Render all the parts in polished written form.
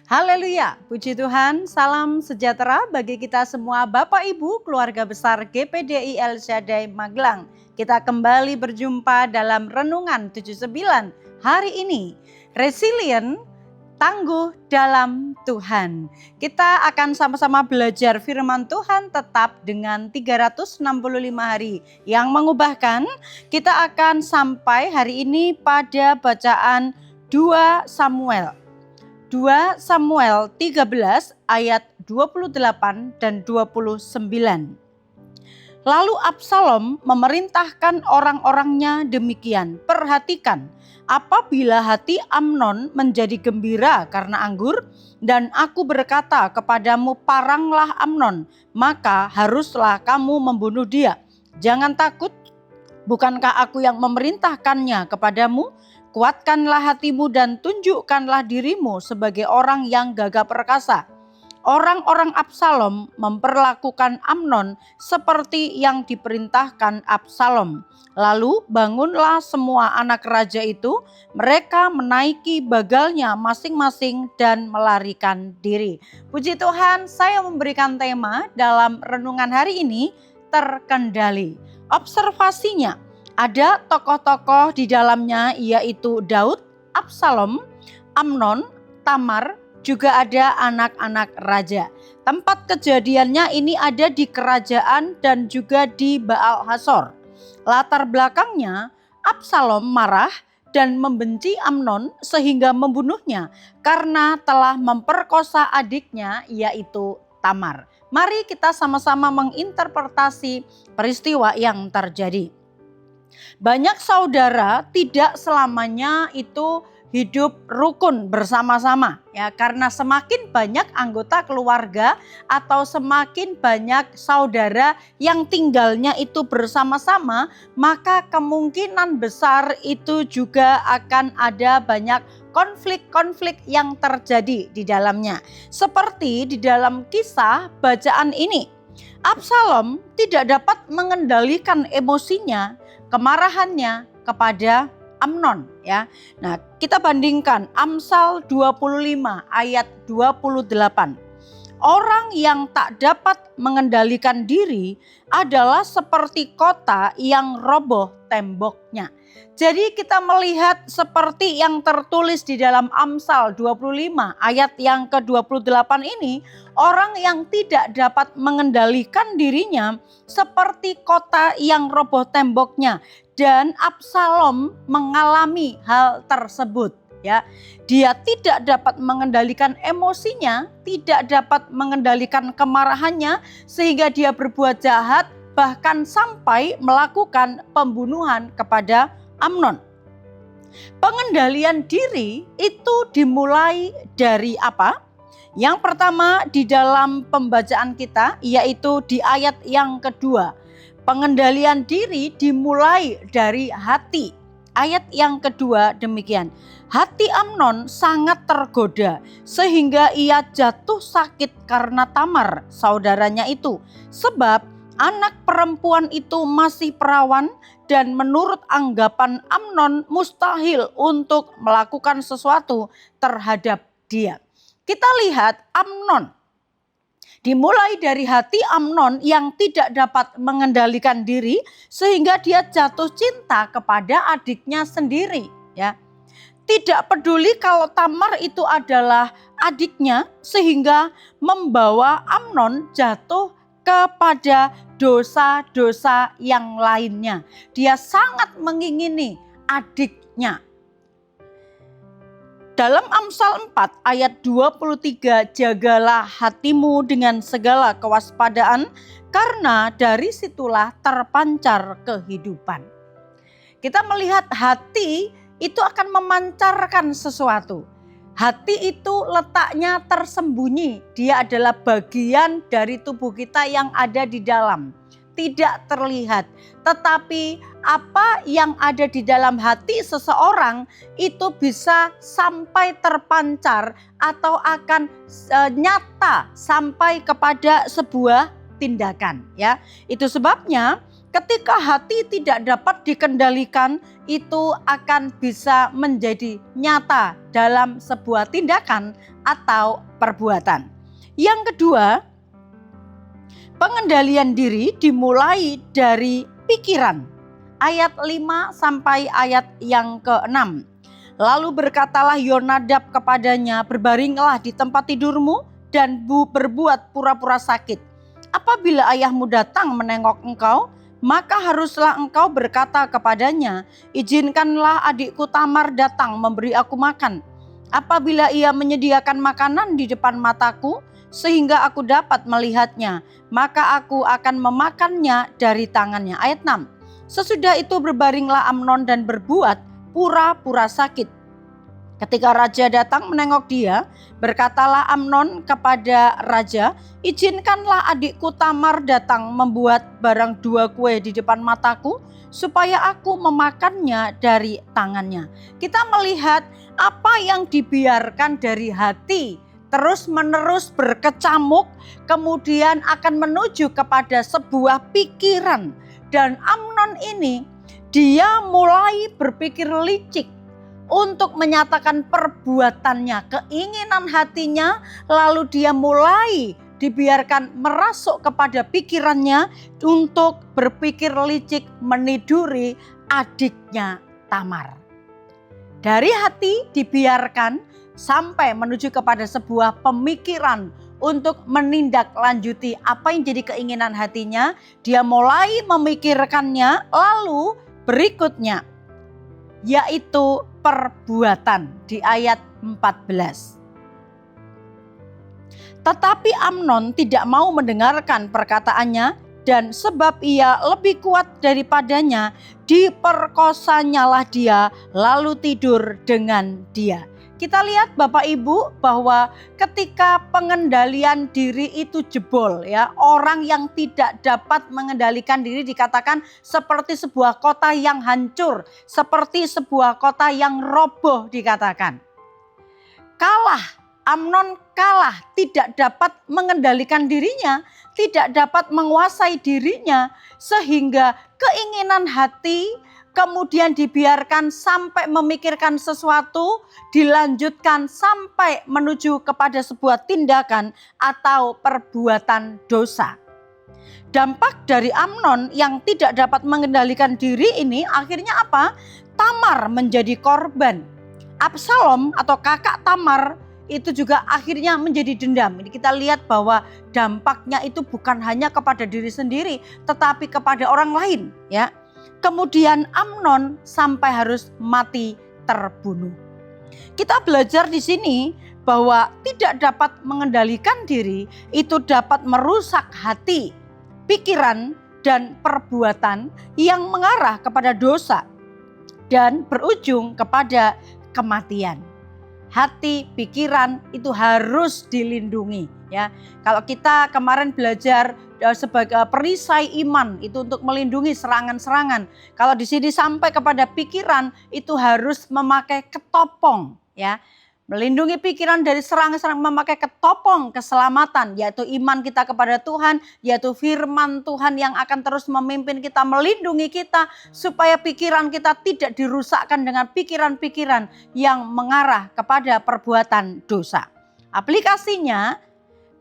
Haleluya, puji Tuhan, salam sejahtera bagi kita semua Bapak Ibu keluarga besar GPDI El Shaddai Magelang. Kita kembali berjumpa dalam Renungan 79 hari ini, Resilient, tangguh dalam Tuhan. Kita akan sama-sama belajar firman Tuhan tetap dengan 365 hari yang mengubahkan. Kita akan sampai hari ini pada bacaan 2 Samuel 13 ayat 28 dan 29. Lalu Absalom memerintahkan orang-orangnya demikian, perhatikan, apabila hati Amnon menjadi gembira karena anggur, dan aku berkata kepadamu paranglah Amnon, maka haruslah kamu membunuh dia. Jangan takut, bukankah aku yang memerintahkannya kepadamu? Kuatkanlah hatimu dan tunjukkanlah dirimu sebagai orang yang gagah perkasa. Orang-orang Absalom memperlakukan Amnon seperti yang diperintahkan Absalom. Lalu bangunlah semua anak raja itu, mereka menaiki bagalnya masing-masing dan melarikan diri. Puji Tuhan, saya memberikan tema dalam renungan hari ini, terkendali. Observasinya, ada tokoh-tokoh di dalamnya yaitu Daud, Absalom, Amnon, Tamar, juga ada anak-anak raja. Tempat kejadiannya ini ada di kerajaan dan juga di Baal Hasor. Latar belakangnya, Absalom marah dan membenci Amnon sehingga membunuhnya karena telah memperkosa adiknya yaitu Tamar. Mari kita sama-sama menginterpretasi peristiwa yang terjadi. Banyak saudara tidak selamanya itu hidup rukun bersama-sama ya, karena semakin banyak anggota keluarga atau semakin banyak saudara yang tinggalnya itu bersama-sama, maka kemungkinan besar itu juga akan ada banyak konflik-konflik yang terjadi di dalamnya. Seperti di dalam kisah bacaan ini, Absalom tidak dapat mengendalikan emosinya, kemarahannya kepada Amnon ya. Nah, kita bandingkan Amsal 25 ayat 28. Orang yang tak dapat mengendalikan diri adalah seperti kota yang roboh temboknya. Jadi kita melihat seperti yang tertulis di dalam Amsal 25 ayat yang ke-28 ini, orang yang tidak dapat mengendalikan dirinya seperti kota yang roboh temboknya, dan Absalom mengalami hal tersebut. Ya, dia tidak dapat mengendalikan emosinya, tidak dapat mengendalikan kemarahannya sehingga dia berbuat jahat, bahkan sampai melakukan pembunuhan kepada Amnon. Pengendalian diri itu dimulai dari apa? Yang pertama di dalam pembacaan kita yaitu di ayat yang kedua. Pengendalian diri dimulai dari hati. Ayat yang kedua demikian, hati Amnon sangat tergoda sehingga ia jatuh sakit karena Tamar saudaranya itu. Sebab anak perempuan itu masih perawan dan menurut anggapan Amnon mustahil untuk melakukan sesuatu terhadap dia. Kita lihat Amnon. Dimulai dari hati Amnon yang tidak dapat mengendalikan diri sehingga dia jatuh cinta kepada adiknya sendiri ya. Tidak peduli kalau Tamar itu adalah adiknya sehingga membawa Amnon jatuh kepada dosa-dosa yang lainnya. Dia sangat mengingini adiknya. Dalam Amsal 4 ayat 23, jagalah hatimu dengan segala kewaspadaan, karena dari situlah terpancar kehidupan. Kita melihat hati itu akan memancarkan sesuatu. Hati itu letaknya tersembunyi, dia adalah bagian dari tubuh kita yang ada di dalam. Tidak terlihat, tetapi apa yang ada di dalam hati seseorang itu bisa sampai terpancar atau akan nyata sampai kepada sebuah tindakan ya. Itu sebabnya Ketika hati tidak dapat dikendalikan, itu akan bisa menjadi nyata dalam sebuah tindakan atau perbuatan. Yang kedua, pengendalian diri dimulai dari pikiran. Ayat 5 sampai ayat yang ke-6. Lalu berkatalah Yonadab kepadanya, berbaringlah di tempat tidurmu dan berbuat pura-pura sakit. Apabila ayahmu datang menengok engkau, maka haruslah engkau berkata kepadanya, izinkanlah adikku Tamar datang memberi aku makan. Apabila ia menyediakan makanan di depan mataku, sehingga aku dapat melihatnya, maka aku akan memakannya dari tangannya. Ayat 6. Sesudah itu berbaringlah Amnon dan berbuat pura-pura sakit. Ketika raja datang menengok dia, berkatalah Amnon kepada raja, izinkanlah adikku Tamar datang membuat barang 2 kue di depan mataku, supaya aku memakannya dari tangannya. Kita melihat apa yang dibiarkan dari hati terus menerus berkecamuk, kemudian akan menuju kepada sebuah pikiran. Dan Amnon ini, dia mulai berpikir licik untuk menyatakan perbuatannya, keinginan hatinya, lalu dia mulai dibiarkan merasuk kepada pikirannya untuk berpikir licik meniduri adiknya Tamar. Dari hati dibiarkan sampai menuju kepada sebuah pemikiran untuk menindaklanjuti apa yang jadi keinginan hatinya. Dia mulai memikirkannya, lalu berikutnya yaitu perbuatan di ayat 14. Tetapi Amnon tidak mau mendengarkan perkataannya, dan sebab ia lebih kuat daripadanya, diperkosanyalah dia lalu tidur dengan dia. Kita lihat Bapak Ibu bahwa ketika pengendalian diri itu jebol, ya, orang yang tidak dapat mengendalikan diri dikatakan seperti sebuah kota yang hancur, seperti sebuah kota yang roboh dikatakan. Amnon kalah, tidak dapat mengendalikan dirinya, tidak dapat menguasai dirinya, sehingga keinginan hati kemudian dibiarkan sampai memikirkan sesuatu, dilanjutkan sampai menuju kepada sebuah tindakan atau perbuatan dosa. Dampak dari Amnon yang tidak dapat mengendalikan diri ini akhirnya apa? Tamar menjadi korban. Absalom atau kakak Tamar itu juga akhirnya menjadi dendam. Ini kita lihat bahwa dampaknya itu bukan hanya kepada diri sendiri, tetapi kepada orang lain, ya. Kemudian Amnon sampai harus mati terbunuh. Kita belajar di sini bahwa tidak dapat mengendalikan diri itu dapat merusak hati, pikiran, dan perbuatan yang mengarah kepada dosa dan berujung kepada kematian. Hati, pikiran itu harus dilindungi, ya. Kalau kita kemarin belajar sebagai perisai iman itu untuk melindungi serangan-serangan. Kalau di sini sampai kepada pikiran itu harus memakai ketopong, ya. Melindungi pikiran dari serangan-serangan memakai ketopong keselamatan, yaitu iman kita kepada Tuhan, yaitu firman Tuhan yang akan terus memimpin kita, melindungi kita, supaya pikiran kita tidak dirusakkan dengan pikiran-pikiran yang mengarah kepada perbuatan dosa. Aplikasinya,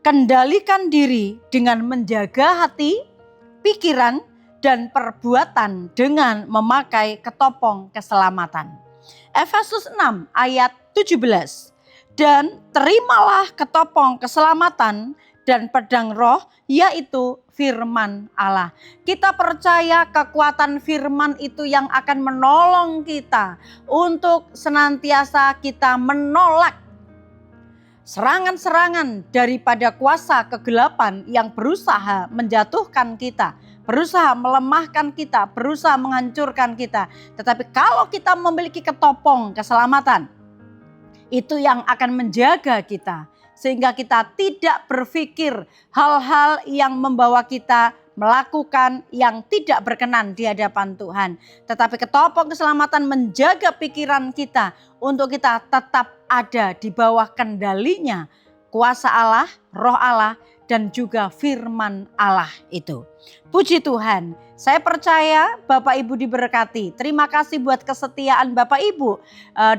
kendalikan diri dengan menjaga hati, pikiran, dan perbuatan dengan memakai ketopong keselamatan. Efesus 6 ayat 17. Dan terimalah ketopong keselamatan dan pedang roh, yaitu firman Allah. Kita percaya kekuatan firman itu yang akan menolong kita untuk senantiasa kita menolak serangan-serangan daripada kuasa kegelapan yang berusaha menjatuhkan kita, berusaha melemahkan kita, berusaha menghancurkan kita. Tetapi kalau kita memiliki ketopong keselamatan, itu yang akan menjaga kita, sehingga kita tidak berpikir hal-hal yang membawa kita melakukan yang tidak berkenan di hadapan Tuhan. Tetapi ketopong keselamatan menjaga pikiran kita untuk kita tetap ada di bawah kendalinya kuasa Allah, roh Allah, dan juga firman Allah itu. Puji Tuhan, saya percaya Bapak Ibu diberkati. Terima kasih buat kesetiaan Bapak Ibu.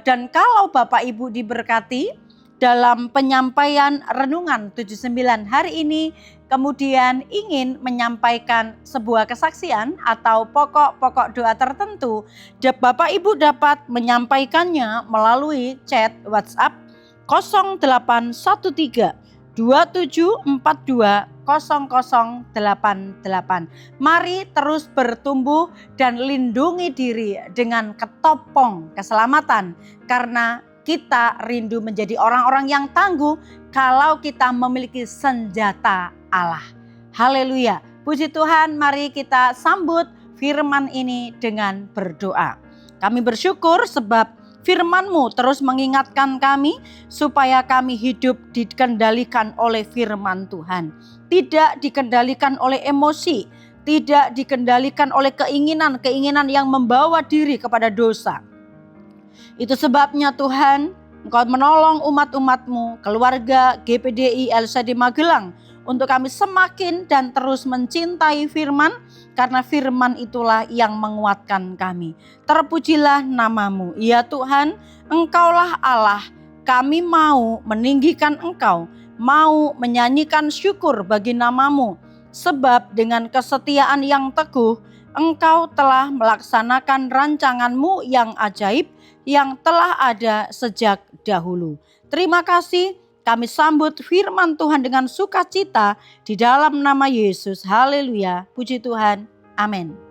Dan kalau Bapak Ibu diberkati dalam penyampaian renungan 79 hari ini, kemudian ingin menyampaikan sebuah kesaksian atau pokok-pokok doa tertentu, Bapak Ibu dapat menyampaikannya melalui chat WhatsApp 0813 2742 0088. Mari terus bertumbuh dan lindungi diri dengan ketopong keselamatan, karena kita rindu menjadi orang-orang yang tangguh kalau kita memiliki senjata Allah. Haleluya. Puji Tuhan, mari kita sambut firman ini dengan berdoa. Kami bersyukur sebab firman-Mu terus mengingatkan kami supaya kami hidup dikendalikan oleh firman Tuhan. Tidak dikendalikan oleh emosi, tidak dikendalikan oleh keinginan-keinginan yang membawa diri kepada dosa. Itu sebabnya Tuhan, Engkau menolong umat-umat-Mu, keluarga GPDI LCD Magelang, untuk kami semakin dan terus mencintai firman, karena firman itulah yang menguatkan kami. Terpujilah nama-Mu, ya Tuhan, Engkaulah Allah. Kami mau meninggikan Engkau, mau menyanyikan syukur bagi nama-Mu, sebab dengan kesetiaan yang teguh, Engkau telah melaksanakan rancangan-Mu yang ajaib, yang telah ada sejak dahulu. Terima kasih. Kami sambut firman Tuhan dengan sukacita di dalam nama Yesus. Haleluya. Puji Tuhan. Amin.